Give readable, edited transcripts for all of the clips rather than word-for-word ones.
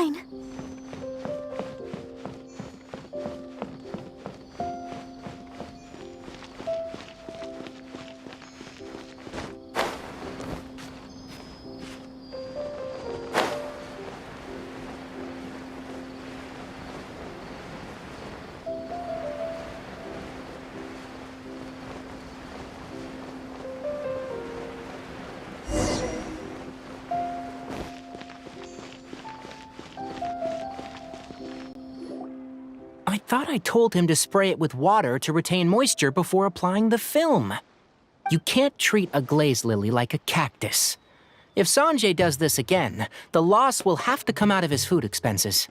fine. I thought I told him to spray it with water to retain moisture before applying the film. You can't treat a glaze lily like a cactus. If Sanjay does this again, the loss will have to come out of his food expenses.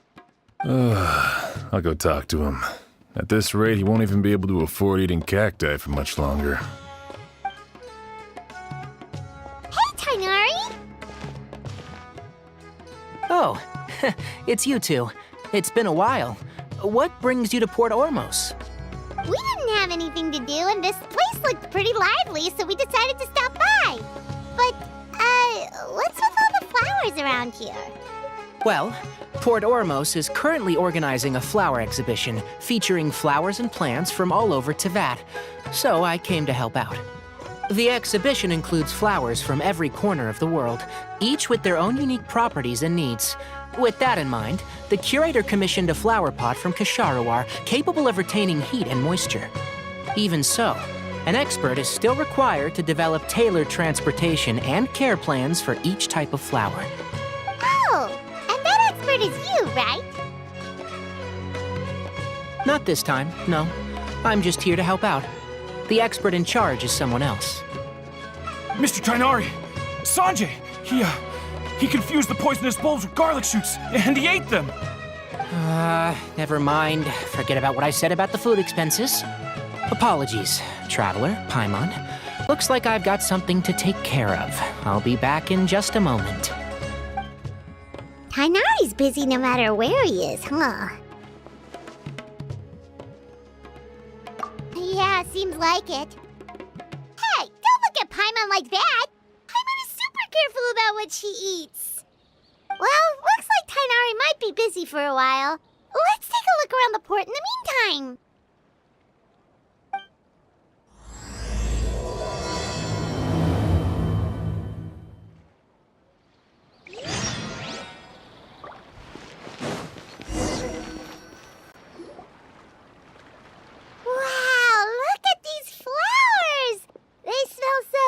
I'll go talk to him. At this rate, he won't even be able to afford eating cacti for much longer. Hey, Tighnari! Oh, it's you two. It's been a while. What brings you to Port Ormos? We didn't have anything to do, and this place looked pretty lively, so we decided to stop by. But, what's with all the flowers around here? Well, Port Ormos is currently organizing a flower exhibition featuring flowers and plants from all over Teyvat, so I came to help out. The exhibition includes flowers from every corner of the world, each with their own unique properties and needs. With that in mind, the curator commissioned a flower pot from Kasharawar capable of retaining heat and moisture. Even so, an expert is still required to develop tailored transportation and care plans for each type of flower. Oh, and that expert is you, right? Not this time, no. I'm just here to help out. The expert in charge is someone else. Mr. Tighnari! Sanjay! He confused the poisonous bulbs with garlic shoots, and he ate them! Never mind. Forget about what I said about the food expenses. Apologies, Traveler, Paimon. Looks like I've got something to take care of. I'll be back in just a moment. Tighnari's busy no matter where he is, huh? Yeah, seems like it. Hey, don't look at Paimon like that! Paimon is super careful about what she eats. Well, looks like Tighnari might be busy for a while. Let's take a look around the port in the meantime. Wow, look at these flowers! They smell so...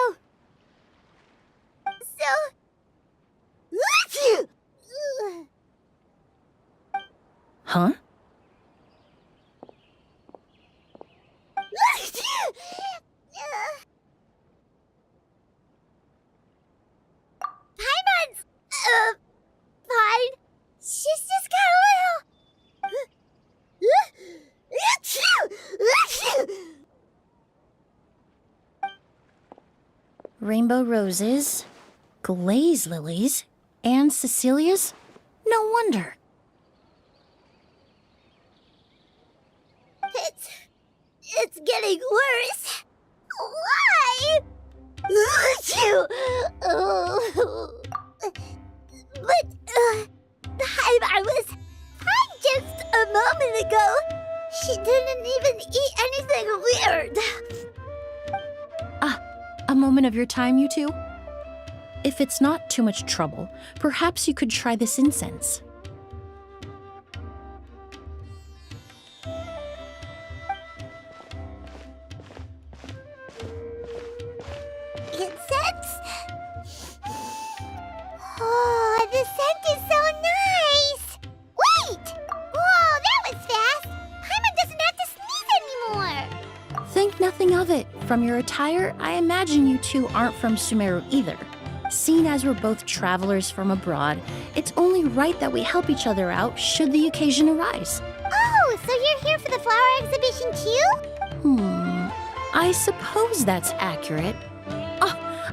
Huh? Paimon's... fine. She's just got a little... Rainbow roses, glaze lilies, and Cecilia's? No wonder. It's getting worse. Why? But, I was fine just a moment ago. She didn't even eat anything weird. A moment of your time, you two? If it's not too much trouble, perhaps you could try this incense. Incense? Oh, the scent is so nice! Wait! Whoa, that was fast! Paimon doesn't have to sneeze anymore! Think nothing of it. From your attire, I imagine you two aren't from Sumeru either. Seeing as we're both travelers from abroad, it's only right that we help each other out should the occasion arise. Oh, so you're here for the flower exhibition too? I suppose that's accurate.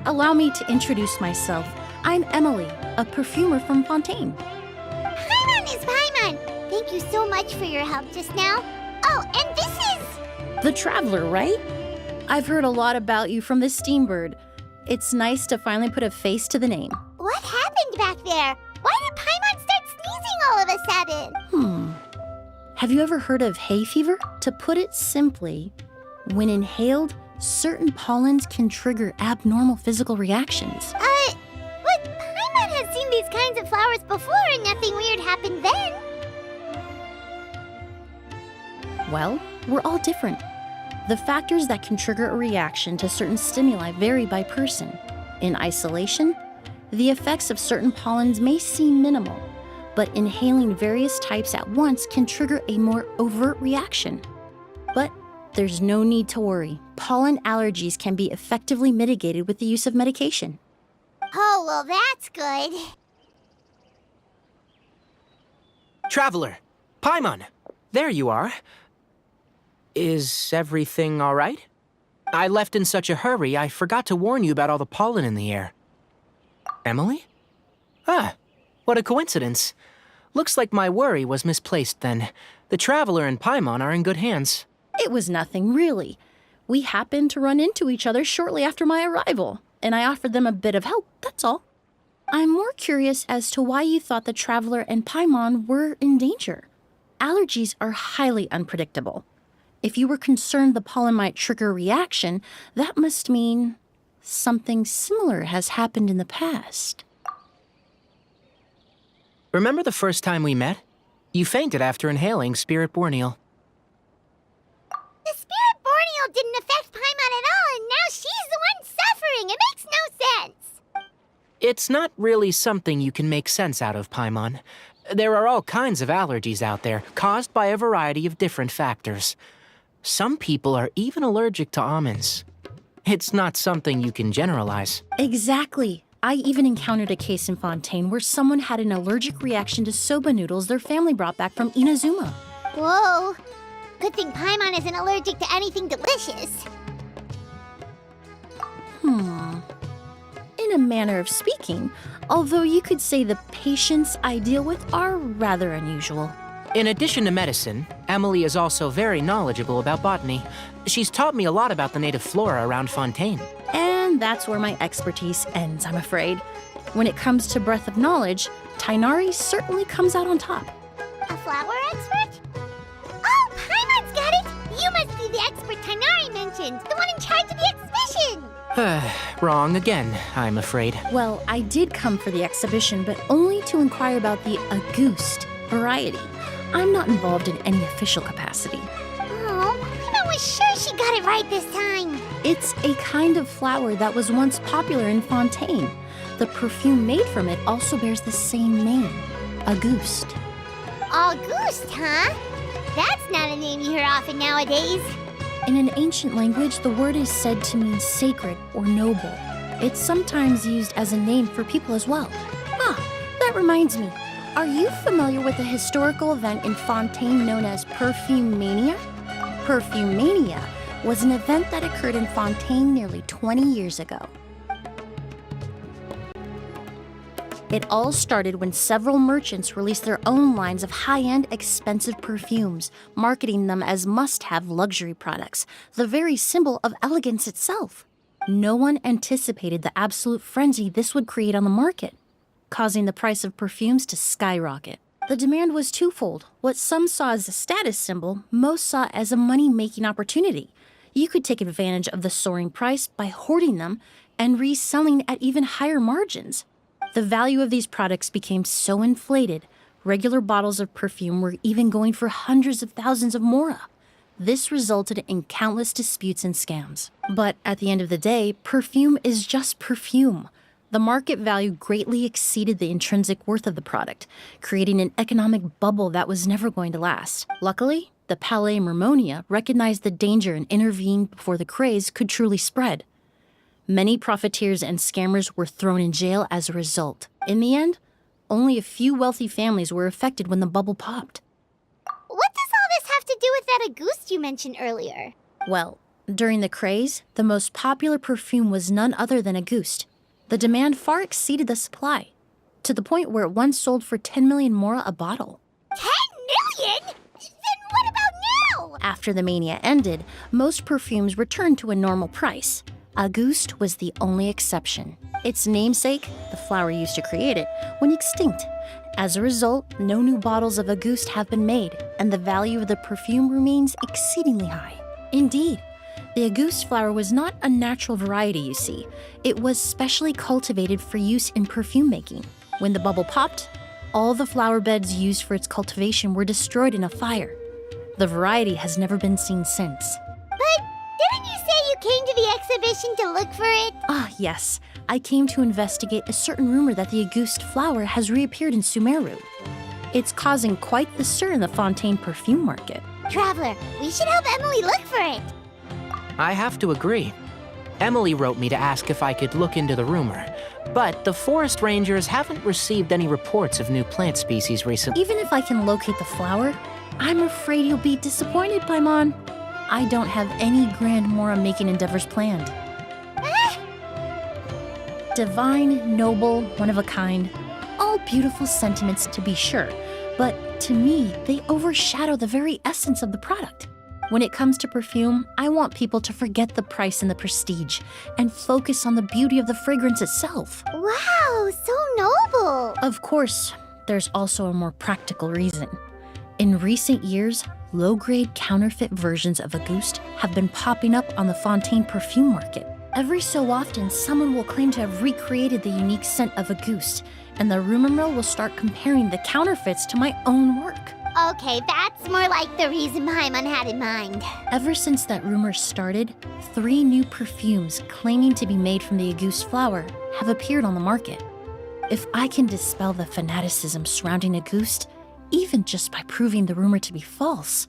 Allow me to introduce myself. I'm Emilie, a perfumer from Fontaine. Paimon is Paimon! Thank you so much for your help just now. Oh, and this is... The Traveler, right? I've heard a lot about you from the Steambird. It's nice to finally put a face to the name. What happened back there? Why did Paimon start sneezing all of a set in. Have you ever heard of hay fever? To put it simply, when inhaled, certain pollens can trigger abnormal physical reactions. But Paimon has seen these kinds of flowers before and nothing weird happened then. Well, we're all different. The factors that can trigger a reaction to certain stimuli vary by person. In isolation, the effects of certain pollens may seem minimal, but inhaling various types at once can trigger a more overt reaction. But there's no need to worry. Pollen allergies can be effectively mitigated with the use of medication. Oh, well, that's good. Traveler, Paimon, there you are. Is everything all right? I left in such a hurry, I forgot to warn you about all the pollen in the air. Emilie? Ah, what a coincidence. Looks like my worry was misplaced then. The Traveler and Paimon are in good hands. It was nothing, really. We happened to run into each other shortly after my arrival, and I offered them a bit of help, that's all. I'm more curious as to why you thought the Traveler and Paimon were in danger. Allergies are highly unpredictable. If you were concerned the pollen might trigger a reaction, that must mean something similar has happened in the past. Remember the first time we met? You fainted after inhaling Spirit Borneal. The Spirit Borneal didn't affect Paimon at all, and now she's the one suffering. It makes no sense. It's not really something you can make sense out of, Paimon. There are all kinds of allergies out there, caused by a variety of different factors. Some people are even allergic to almonds. It's not something you can generalize. Exactly. I even encountered a case in Fontaine where someone had an allergic reaction to soba noodles their family brought back from Inazuma. Whoa. Good thing Paimon isn't allergic to anything delicious. In a manner of speaking, although you could say the patients I deal with are rather unusual. In addition to medicine, Emilie is also very knowledgeable about botany. She's taught me a lot about the native flora around Fontaine. And that's where my expertise ends, I'm afraid. When it comes to breadth of knowledge, Tighnari certainly comes out on top. A flower expert? Oh, Paimon's got it! You must be the expert Tighnari mentioned, the one in charge of the exhibition! Wrong again, I'm afraid. Well, I did come for the exhibition, but only to inquire about the Auguste variety. I'm not involved in any official capacity. Oh, Paimon was sure she got it right this time. It's a kind of flower that was once popular in Fontaine. The perfume made from it also bears the same name, Auguste. Auguste, huh? That's not a name you hear often nowadays. In an ancient language, the word is said to mean sacred or noble. It's sometimes used as a name for people as well. That reminds me. Are you familiar with a historical event in Fontaine known as Perfume Mania? Perfume Mania was an event that occurred in Fontaine nearly 20 years ago. It all started when several merchants released their own lines of high-end, expensive perfumes, marketing them as must-have luxury products, the very symbol of elegance itself. No one anticipated the absolute frenzy this would create on the market, causing the price of perfumes to skyrocket. The demand was twofold. What some saw as a status symbol, most saw as a money-making opportunity. You could take advantage of the soaring price by hoarding them and reselling at even higher margins. The value of these products became so inflated, regular bottles of perfume were even going for hundreds of thousands of mora. This resulted in countless disputes and scams. But at the end of the day, perfume is just perfume. The market value greatly exceeded the intrinsic worth of the product, creating an economic bubble that was never going to last. Luckily, the Palais Mermonia recognized the danger and intervened before the craze could truly spread. Many profiteers and scammers were thrown in jail as a result. In the end, only a few wealthy families were affected when the bubble popped. What does all this have to do with that Auguste you mentioned earlier? Well, during the craze, the most popular perfume was none other than Auguste. The demand far exceeded the supply, to the point where it once sold for 10 million mora a bottle. 10 million? Then what about now? After the mania ended, most perfumes returned to a normal price. Auguste was the only exception. Its namesake, the flower used to create it, went extinct, As a result, no new bottles of Auguste have been made, and the value of the perfume remains exceedingly high. Indeed, the Auguste flower was not a natural variety, you see. It was specially cultivated for use in perfume making. When the bubble popped, all the flower beds used for its cultivation were destroyed in a fire. The variety has never been seen since. But didn't you say you came to the exhibition to look for it? Ah, yes. I came to investigate a certain rumor that the Auguste flower has reappeared in Sumeru. It's causing quite the stir in the Fontaine perfume market. Traveler, we should help Emilie look for it. I have to agree. Emilie wrote me to ask if I could look into the rumor, but the forest rangers haven't received any reports of new plant species recently. Even if I can locate the flower, I'm afraid you'll be disappointed, Paimon. I don't have any grand Mora-making endeavors planned. Divine, noble, one of a kind. All beautiful sentiments to be sure, but to me, they overshadow the very essence of the product. When it comes to perfume, I want people to forget the price and the prestige and focus on the beauty of the fragrance itself. Wow, so noble. Of course, there's also a more practical reason. In recent years, low-grade counterfeit versions of Auguste have been popping up on the Fontaine perfume market. Every so often, someone will claim to have recreated the unique scent of Auguste, and the rumor mill will start comparing the counterfeits to my own work. Okay, that's more like the reason Paimon had in mind. Ever since that rumor started, 3 new perfumes claiming to be made from the Auguste flower have appeared on the market. If I can dispel the fanaticism surrounding Auguste, even just by proving the rumor to be false,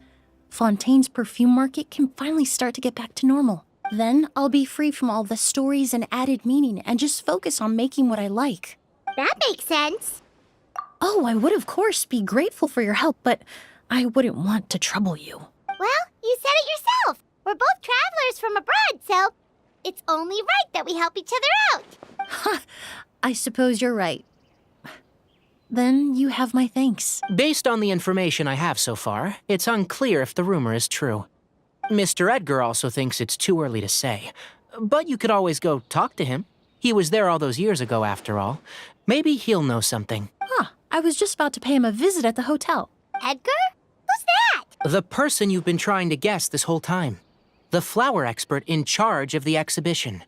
Fontaine's perfume market can finally start to get back to normal. Then I'll be free from all the stories and added meaning and just focus on making what I like. That makes sense. Oh, I would of course be grateful for your help, but I wouldn't want to trouble you. Well, you said it yourself. We're both travelers from abroad, so it's only right that we help each other out. Ha! I suppose you're right. Then you have my thanks. Based on the information I have so far, it's unclear if the rumor is true. Mr. Edgar also thinks it's too early to say, but you could always go talk to him. He was there all those years ago, after all. Maybe he'll know something. Huh, I was just about to pay him a visit at the hotel. Edgar? Who's that? The person you've been trying to guess this whole time. The flower expert in charge of the exhibition.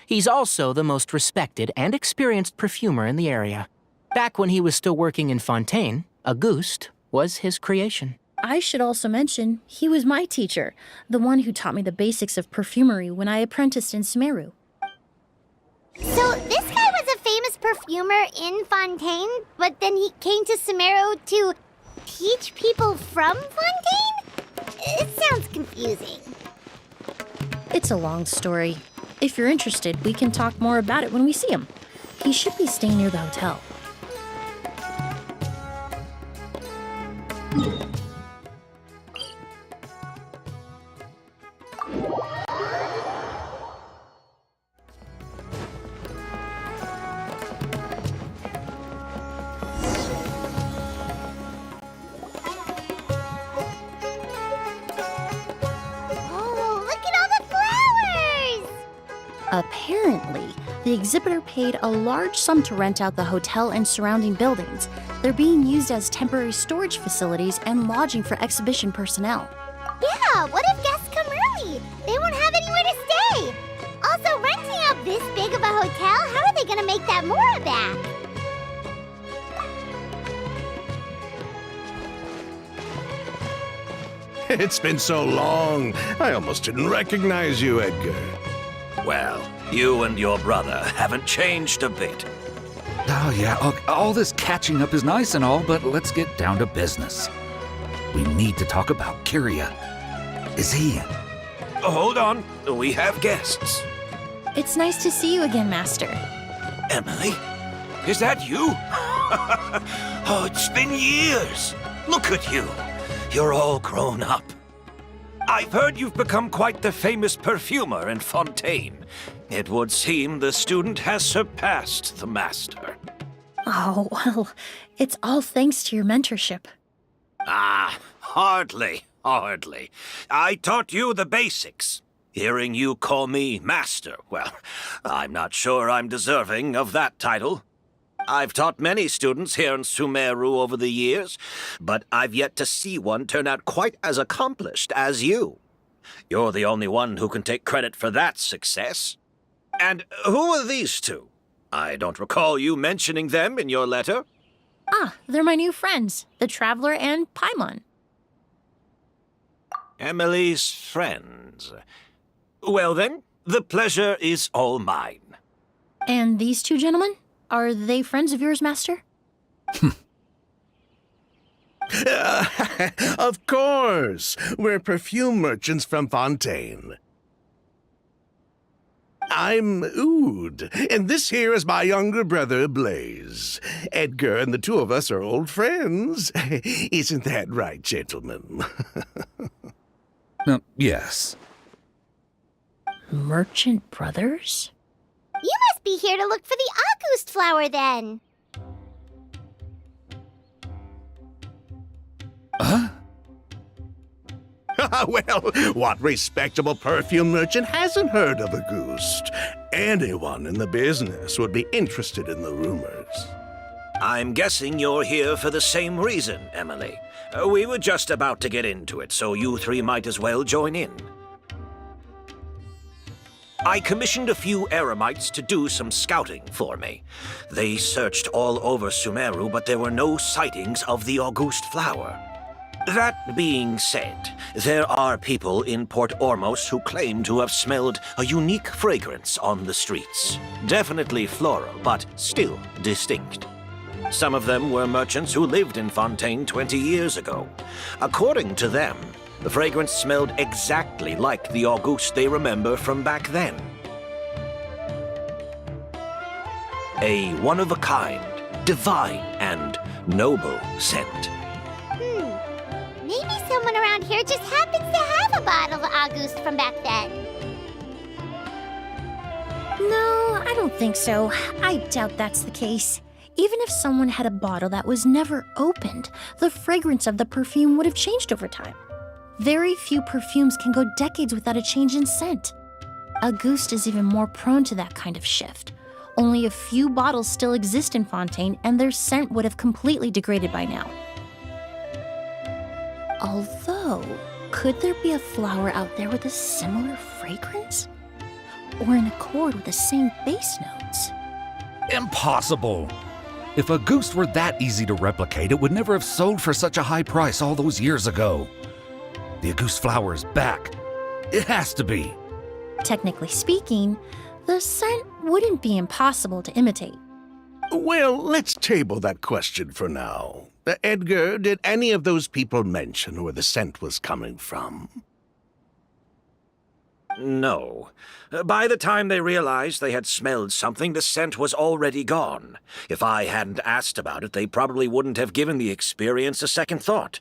He's also the most respected and experienced perfumer in the area. Back when he was still working in Fontaine, Auguste was his creation. I should also mention, he was my teacher, the one who taught me the basics of perfumery when I apprenticed in Sumeru. So this guy was a famous perfumer in Fontaine, but then he came to Sumeru to teach people from Fontaine? It sounds confusing. It's a long story. If you're interested, we can talk more about it when we see him. He should be staying near the hotel. Apparently, the exhibitor paid a large sum to rent out the hotel and surrounding buildings. They're being used as temporary storage facilities and lodging for exhibition personnel. Yeah, what if guests come early? They won't have anywhere to stay. Also, renting out this big of a hotel, how are they gonna make that Mora back? It's been so long, I almost didn't recognize you, Edgar. Well, you and your brother haven't changed a bit. Oh, yeah, all this catching up is nice and all, but let's get down to business. We need to talk about Kyria. Is he... Hold on, we have guests. It's nice to see you again, Master. Emilie? Is that you? Oh, it's been years. Look at you. You're all grown up. I've heard you've become quite the famous perfumer in Fontaine. It would seem the student has surpassed the master. Oh, well, it's all thanks to your mentorship. Ah, hardly. I taught you the basics. Hearing you call me master, well, I'm not sure I'm deserving of that title. I've taught many students here in Sumeru over the years, but I've yet to see one turn out quite as accomplished as you. You're the only one who can take credit for that success. And who are these two? I don't recall you mentioning them in your letter. Ah, they're my new friends, the Traveler and Paimon. Emilie's friends. Well then, the pleasure is all mine. And these two gentlemen? Are they friends of yours, Master? Of course. We're perfume merchants from Fontaine. I'm Oud, and this here is my younger brother, Blaze. Edgar and the two of us are old friends. Isn't that right, gentlemen? Yes. Merchant brothers? You must be here to look for the August flower, then. Huh? Well, what respectable perfume merchant hasn't heard of a goose? Anyone in the business would be interested in the rumors. I'm guessing you're here for the same reason, Emilie. We were just about to get into it, so you three might as well join in. I commissioned a few eremites to do some scouting for me. They searched all over Sumeru, but there were no sightings of the August flower. That being said, there are people in Port Ormos who claim to have smelled a unique fragrance on the streets. Definitely floral, but still distinct. Some of them were merchants who lived in Fontaine 20 years ago. According to them, the fragrance smelled exactly like the August they remember from back then. A one-of-a-kind, divine, and noble scent. Maybe someone around here just happens to have a bottle of August from back then. No, I don't think so. I doubt that's the case. Even if someone had a bottle that was never opened, the fragrance of the perfume would have changed over time. Very few perfumes can go decades without a change in scent. August is even more prone to that kind of shift. Only a few bottles still exist in Fontaine, and their scent would have completely degraded by now. Although, could there be a flower out there with a similar fragrance? Or in accord with the same base notes? Impossible! If a goose were that easy to replicate, it would never have sold for such a high price all those years ago. The August flower is back. It has to be. Technically speaking, the scent wouldn't be impossible to imitate. Well, let's table that question for now. Edgar, did any of those people mention where the scent was coming from? No. By the time they realized they had smelled something, the scent was already gone. If I hadn't asked about it, they probably wouldn't have given the experience a second thought.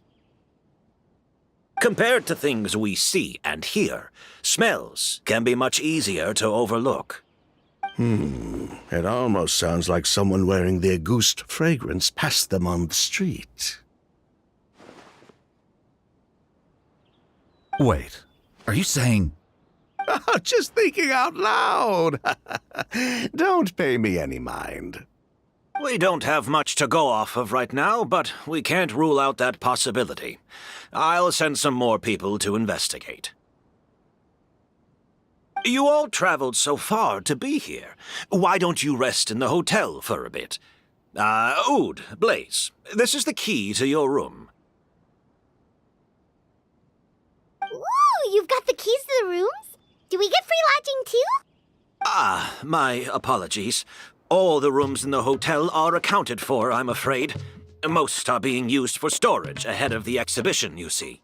Compared to things we see and hear, smells can be much easier to overlook. It almost sounds like someone wearing the August fragrance passed them on the street. Wait, are you saying... Just thinking out loud. Don't pay me any mind. We don't have much to go off of right now, but we can't rule out that possibility. I'll send some more people to investigate. You all traveled so far to be here. Why don't you rest in the hotel for a bit? Oud, Blaze, this is the key to your room. Ooh, you've got the keys to the rooms? Do we get free lodging too? My apologies. All the rooms in the hotel are accounted for, I'm afraid. Most are being used for storage ahead of the exhibition, you see.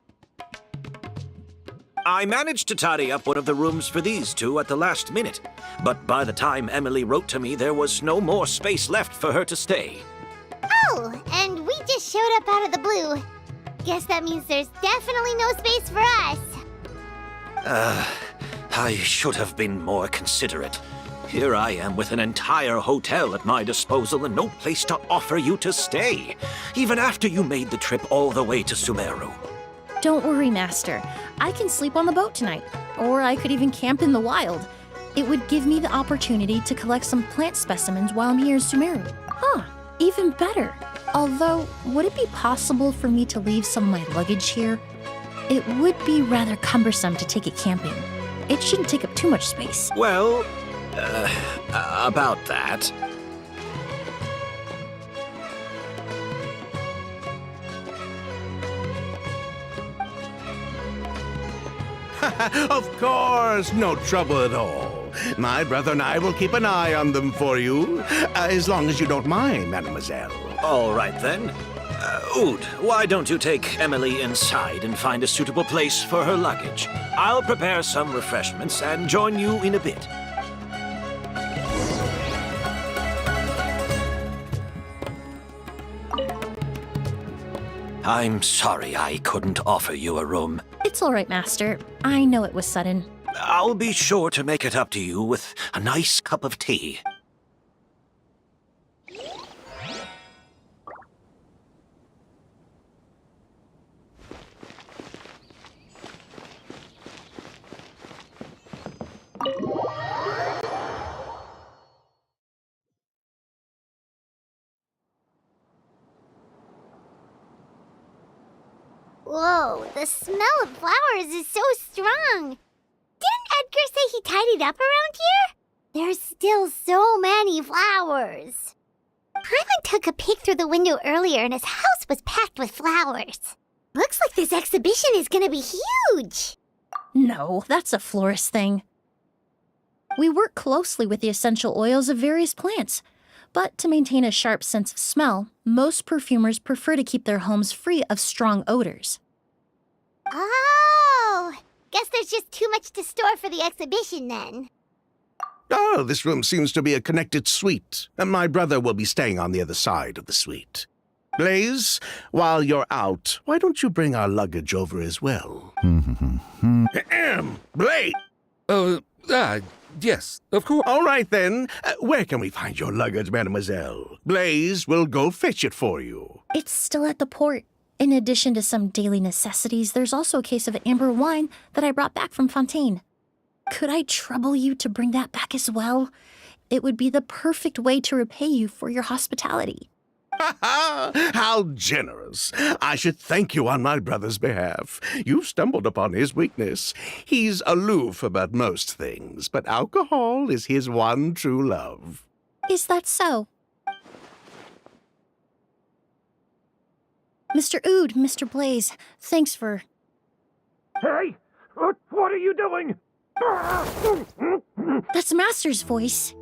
I managed to tidy up one of the rooms for these two at the last minute, but by the time Emilie wrote to me, there was no more space left for her to stay. Oh, and we just showed up out of the blue. Guess that means there's definitely no space for us. I should have been more considerate. Here I am with an entire hotel at my disposal and no place to offer you to stay, even after you made the trip all the way to Sumeru. Don't worry, Master. I can sleep on the boat tonight, or I could even camp in the wild. It would give me the opportunity to collect some plant specimens while I'm here in Sumeru. Huh, even better. Although, would it be possible for me to leave some of my luggage here? It would be rather cumbersome to take it camping. It shouldn't take up too much space. Well, about that. Of course, no trouble at all. My brother and I will keep an eye on them for you, as long as you don't mind, mademoiselle. All right, then. Oud, why don't you take Emilie inside and find a suitable place for her luggage? I'll prepare some refreshments and join you in a bit. I'm sorry I couldn't offer you a room. It's all right, Master. I know it was sudden. I'll be sure to make it up to you with a nice cup of tea. Whoa, the smell of flowers is so strong. Didn't Edgar say he tidied up around here? There's still so many flowers. Hyman took a peek through the window earlier and his house was packed with flowers. Looks like this exhibition is gonna be huge. No, that's a florist thing. We work closely with the essential oils of various plants, but to maintain a sharp sense of smell, most perfumers prefer to keep their homes free of strong odors. Oh, guess there's just too much to store for the exhibition then. Oh, this room seems to be a connected suite, and my brother will be staying on the other side of the suite. Blaze, while you're out, why don't you bring our luggage over as well? Blaze! Yes, of course. All right, then. Where can we find your luggage, mademoiselle? Blaze will go fetch it for you. It's still at the port. In addition to some daily necessities, there's also a case of amber wine that I brought back from Fontaine. Could I trouble you to bring that back as well? It would be the perfect way to repay you for your hospitality. How generous. I should thank you on my brother's behalf. You've stumbled upon his weakness. He's aloof about most things, but alcohol is his one true love. Is that so? Mr. Oud, Mr. Blaze, thanks for... Hey! What are you doing? That's Master's voice.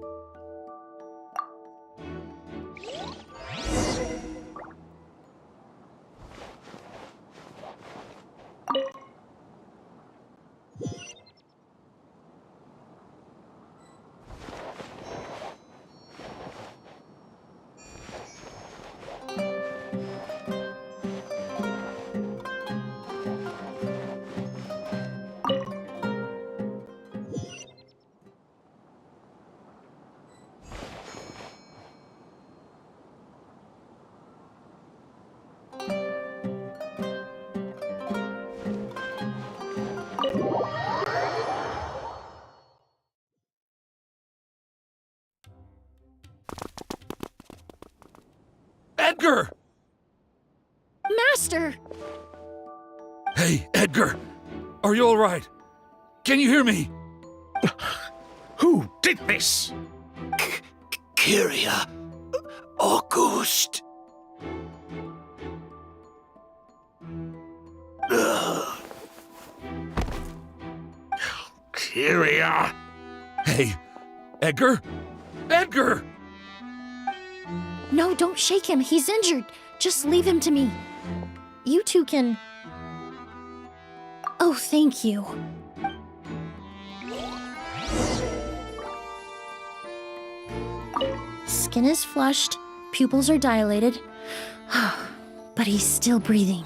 Edgar! Master! Hey, Edgar! Are you all right? Can you hear me? Who did this? Kyria. August. Kyria. Hey, Edgar? Edgar! No, don't shake him. He's injured. Just leave him to me. You two can... Oh, thank you. Skin is flushed, pupils are dilated, but he's still breathing.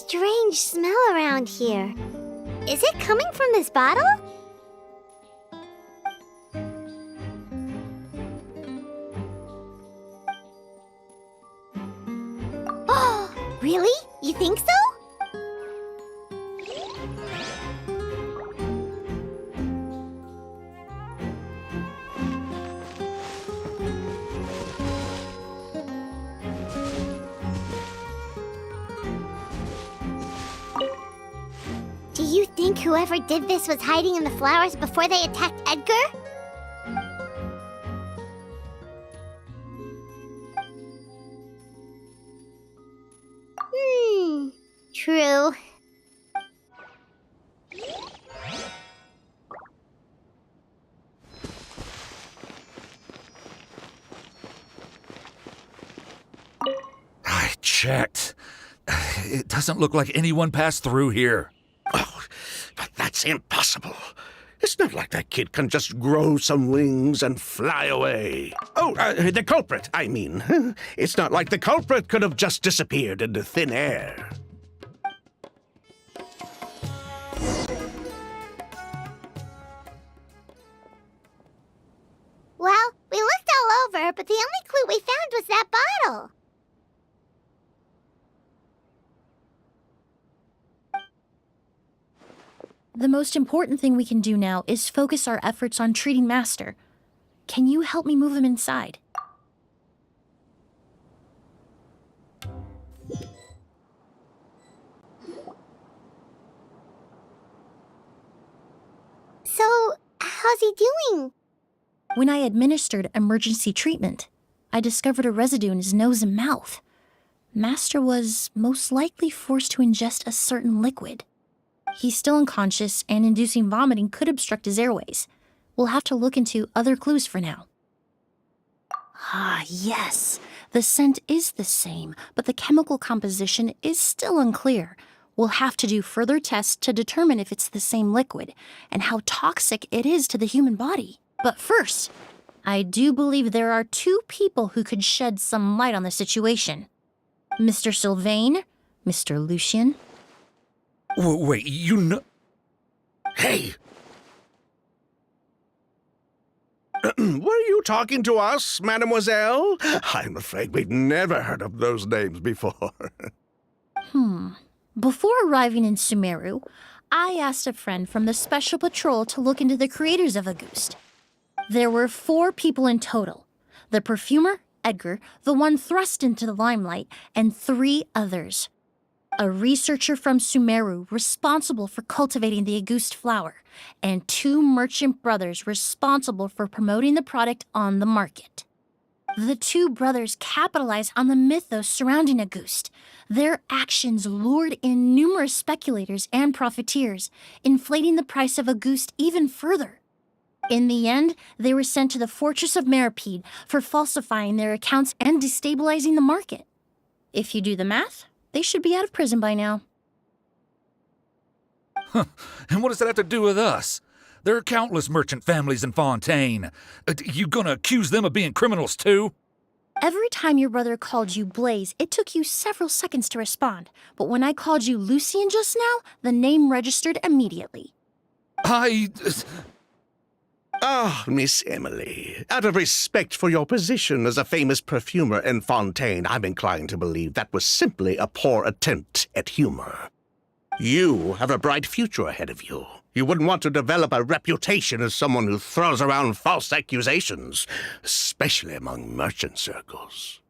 strange smell around here. Is it coming from this bottle? Oh, really? You think so? Do you think whoever did this was hiding in the flowers before they attacked Edgar? True. I checked. It doesn't look like anyone passed through here. Oh, but that's impossible. It's not like that kid can just grow some wings and fly away. Oh, the culprit, I mean. It's not like the culprit could have just disappeared into thin air. Well, we looked all over, but the only clue we found was that bottle. The most important thing we can do now is focus our efforts on treating Master. Can you help me move him inside? So, how's he doing? When I administered emergency treatment, I discovered a residue in his nose and mouth. Master was most likely forced to ingest a certain liquid. He's still unconscious, and inducing vomiting could obstruct his airways. We'll have to look into other clues for now. Ah, yes. The scent is the same, but the chemical composition is still unclear. We'll have to do further tests to determine if it's the same liquid, and how toxic it is to the human body. But first, I do believe there are two people who could shed some light on the situation. Mr. Sylvain, Mr. Lucien. Wait, you know... Hey! Were you talking to us, mademoiselle? I'm afraid we'd never heard of those names before. Before arriving in Sumeru, I asked a friend from the Special Patrol to look into the creators of Auguste. There were 4 people in total. The perfumer, Edgar, the one thrust into the limelight, and 3 others. A researcher from Sumeru responsible for cultivating the Auguste flower, and 2 merchant brothers responsible for promoting the product on the market. The 2 brothers capitalized on the mythos surrounding Auguste. Their actions lured in numerous speculators and profiteers, inflating the price of Auguste even further. In the end, they were sent to the fortress of Meripede for falsifying their accounts and destabilizing the market. If you do the math, they should be out of prison by now. And what does that have to do with us? There are countless merchant families in Fontaine. You gonna accuse them of being criminals too? Every time your brother called you Blaze, it took you several seconds to respond. But when I called you Lucien just now, the name registered immediately. Ah, Miss Emilie, out of respect for your position as a famous perfumer in Fontaine, I'm inclined to believe that was simply a poor attempt at humor. You have a bright future ahead of you. You wouldn't want to develop a reputation as someone who throws around false accusations, especially among merchant circles.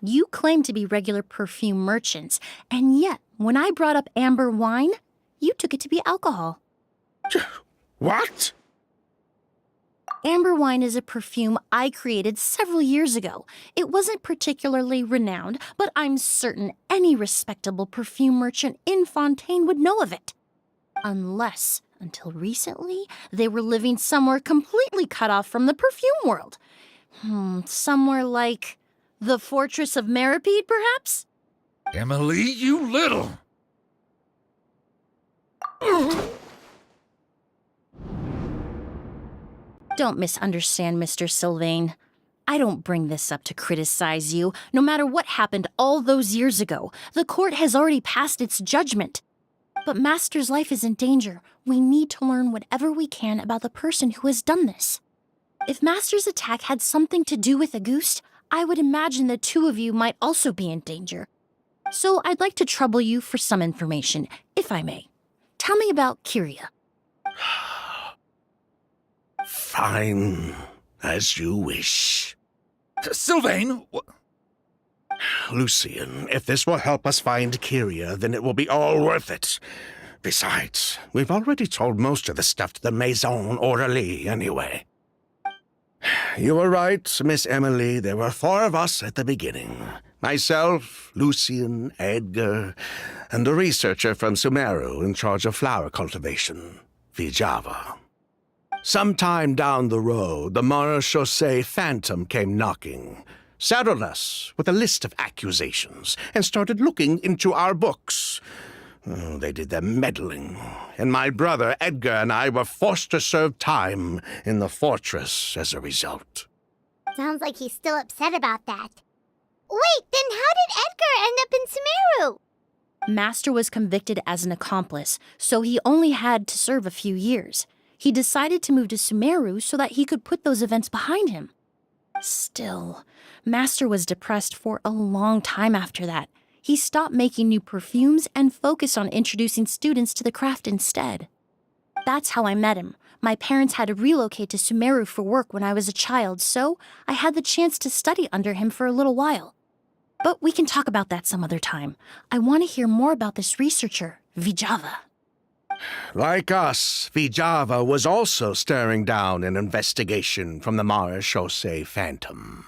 You claim to be regular perfume merchants, and yet, when I brought up amber wine, you took it to be alcohol. What? Amber wine is a perfume I created several years ago. It wasn't particularly renowned, but I'm certain any respectable perfume merchant in Fontaine would know of it. Unless, until recently, they were living somewhere completely cut off from the perfume world. Somewhere like the fortress of Meripede, perhaps? Emilie, you little... Don't misunderstand, Mr. Sylvain. I don't bring this up to criticize you. No matter what happened all those years ago, the court has already passed its judgment. But Master's life is in danger. We need to learn whatever we can about the person who has done this. If Master's attack had something to do with Auguste, I would imagine the two of you might also be in danger. So I'd like to trouble you for some information, if I may. Tell me about Kyria. Fine, as you wish. Sylvain! Lucien, if this will help us find Kyria, then it will be all worth it. Besides, we've already told most of the stuff to the Maison orderly anyway. You were right, Miss Emilie. There were 4 of us at the beginning. Myself, Lucien, Edgar, and a researcher from Sumeru in charge of flower cultivation, Vijava. Sometime down the road, the Marechaussee Phantom came knocking, saddled us with a list of accusations, and started looking into our books. They did their meddling, and my brother Edgar and I were forced to serve time in the fortress as a result. Sounds like he's still upset about that. Wait, then how did Edgar end up in Sumeru? Master was convicted as an accomplice, so he only had to serve a few years. He decided to move to Sumeru so that he could put those events behind him. Still, Master was depressed for a long time after that. He stopped making new perfumes and focused on introducing students to the craft instead. That's how I met him. My parents had to relocate to Sumeru for work when I was a child, so I had the chance to study under him for a little while. But we can talk about that some other time. I want to hear more about this researcher, Vijava. Like us, Vijava was also staring down an investigation from the Marechaussee Phantom.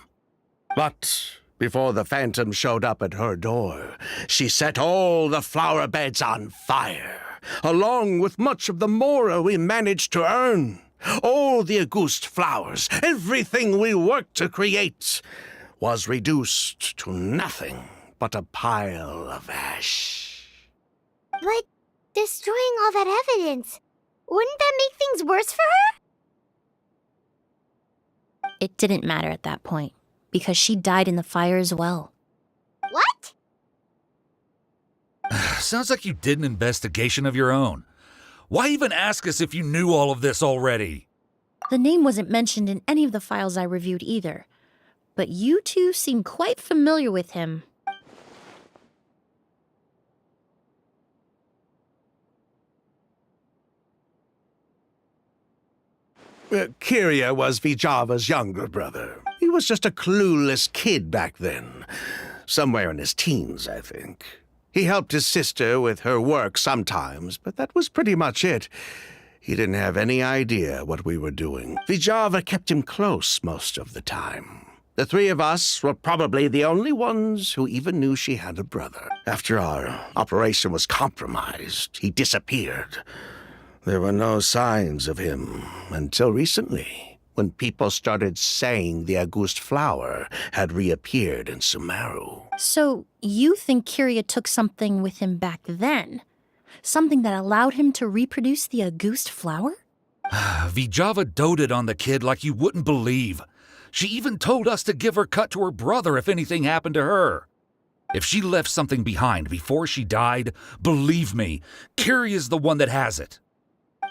But before the Phantom showed up at her door, she set all the flower beds on fire, along with much of the mora we managed to earn. All the Auguste flowers, everything we worked to create, was reduced to nothing but a pile of ash. But destroying all that evidence, wouldn't that make things worse for her? It didn't matter at that point, because she died in the fire as well. What? Sounds like you did an investigation of your own. Why even ask us if you knew all of this already? The name wasn't mentioned in any of the files I reviewed either. But you two seem quite familiar with him. Kyria was Vijava's younger brother. He was just a clueless kid back then. Somewhere in his teens, I think. He helped his sister with her work sometimes, but that was pretty much it. He didn't have any idea what we were doing. Vijava kept him close most of the time. The 3 of us were probably the only ones who even knew she had a brother. After our operation was compromised, he disappeared. There were no signs of him until recently, when people started saying the Auguste flower had reappeared in Sumeru. So you think Kyria took something with him back then? Something that allowed him to reproduce the Auguste flower? Vijava doted on the kid like you wouldn't believe. She even told us to give her cut to her brother if anything happened to her. If she left something behind before she died, believe me, Kyria's the one that has it.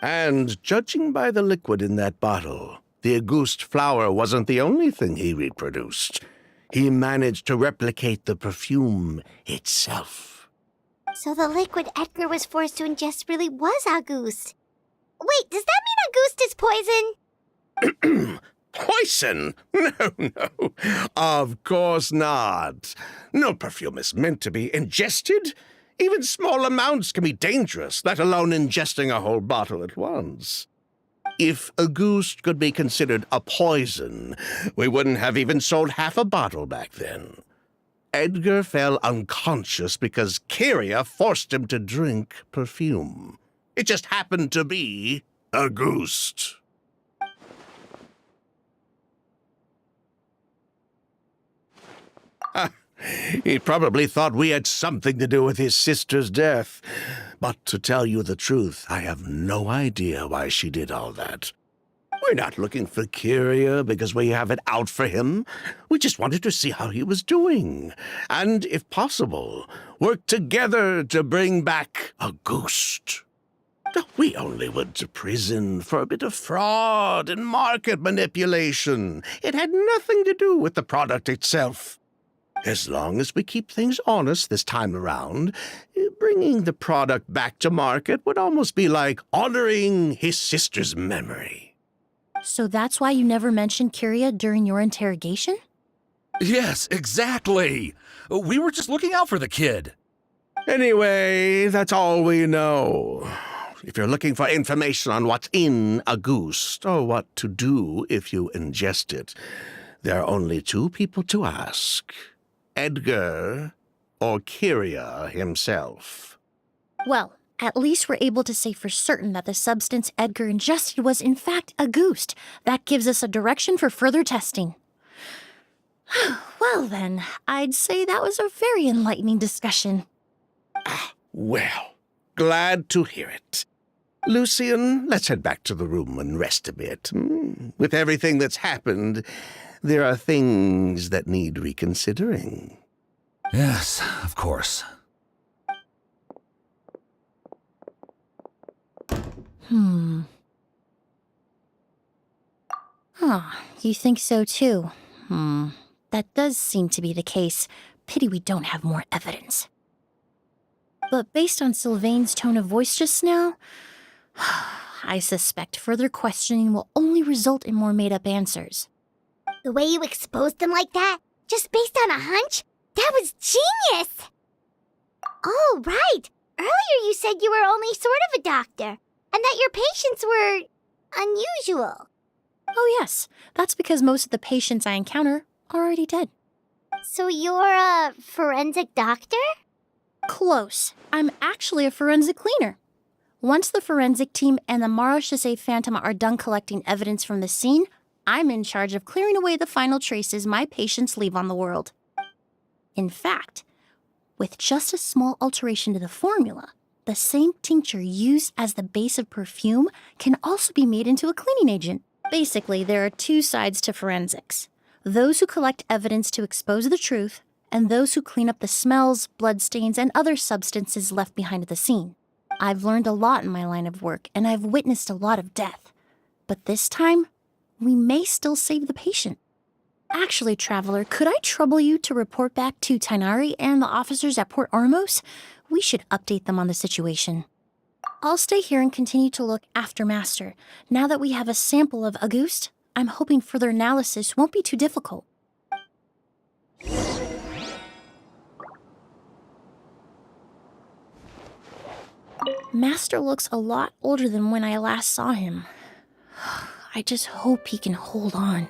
And judging by the liquid in that bottle, the Auguste flower wasn't the only thing he reproduced. He managed to replicate the perfume itself. So the liquid Edgar was forced to ingest really was Auguste. Wait, does that mean Auguste is poison? Poison? No. Of course not. No perfume is meant to be ingested. Even small amounts can be dangerous, let alone ingesting a whole bottle at once. If Auguste could be considered a poison, we wouldn't have even sold half a bottle back then. Edgar fell unconscious because Kyria forced him to drink perfume. It just happened to be Auguste. He probably thought we had something to do with his sister's death. But to tell you the truth, I have no idea why she did all that. We're not looking for Kyria because we have it out for him. We just wanted to see how he was doing. And, if possible, work together to bring back a ghost. We only went to prison for a bit of fraud and market manipulation. It had nothing to do with the product itself. As long as we keep things honest this time around, bringing the product back to market would almost be like honoring his sister's memory. So that's why you never mentioned Kyria during your interrogation? Yes, exactly. We were just looking out for the kid. Anyway, that's all we know. If you're looking for information on what's in a goose, or what to do if you ingest it, there are only two people to ask: Edgar or Kyria himself. Well, at least we're able to say for certain that the substance Edgar ingested was in fact a goose. That gives us a direction for further testing. Well then, I'd say that was a very enlightening discussion. Well, glad to hear it. Lucian, let's head back to the room and rest a bit. With everything that's happened, there are things that need reconsidering. Yes, of course. You think so too? That does seem to be the case. Pity we don't have more evidence. But based on Sylvain's tone of voice just now, I suspect further questioning will only result in more made-up answers. The way you exposed them like that, just based on a hunch, that was genius! Oh, right. Earlier you said you were only sort of a doctor, and that your patients were unusual. Oh yes, that's because most of the patients I encounter are already dead. So you're a forensic doctor? Close. I'm actually a forensic cleaner. Once the forensic team and the Marechaussee Phantom are done collecting evidence from the scene, I'm in charge of clearing away the final traces my patients leave on the world. In fact, with just a small alteration to the formula, the same tincture used as the base of perfume can also be made into a cleaning agent. Basically, there are two sides to forensics: those who collect evidence to expose the truth, and those who clean up the smells, bloodstains, and other substances left behind at the scene. I've learned a lot in my line of work, and I've witnessed a lot of death. But this time, we may still save the patient. Actually, Traveler, could I trouble you to report back to Tainari and the officers at Port Ormos? We should update them on the situation. I'll stay here and continue to look after Master. Now that we have a sample of Auguste, I'm hoping further analysis won't be too difficult. Master looks a lot older than when I last saw him. I just hope he can hold on.